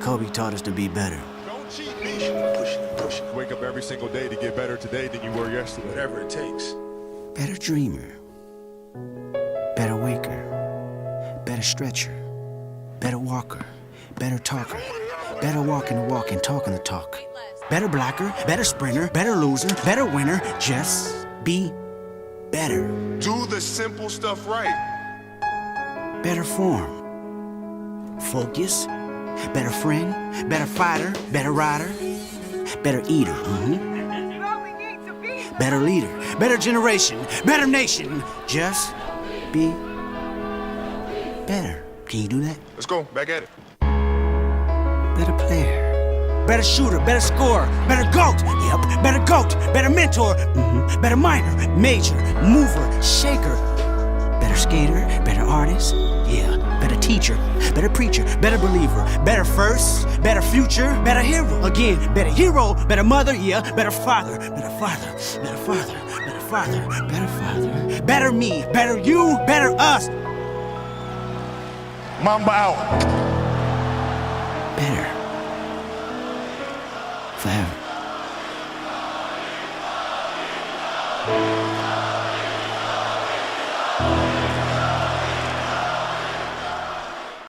Kobe taught us to be better. Don't cheat me. Push it. Wake up every single day to get better today than you were yesterday. Whatever it takes. Better dreamer. Better waker. Better stretcher. Better walker. Better talker. Better walking the walk and talking the talk. Better blocker. Better sprinter. Better loser. Better winner. Just be better. Do the simple stuff right. Better form. Focus. Better friend. Better fighter. Better rider. Better eater. Better leader. Better generation. Better nation. Just be better. Can you do that? Let's go. Back at it. Better player. Better shooter. Better scorer. Better GOAT. Yep. Better GOAT. Better mentor. Better minor. Major. Mover. Shaker. Better skater. Better artist. Yeah. Better teacher. Better preacher. Better believer. Better first. Better future. Better hero. Again. Better hero. Better mother. Yeah. Better father. Better father. Better father. Better father. Better father. Better me. Better you. Better us. Mamba out. Better. Forever.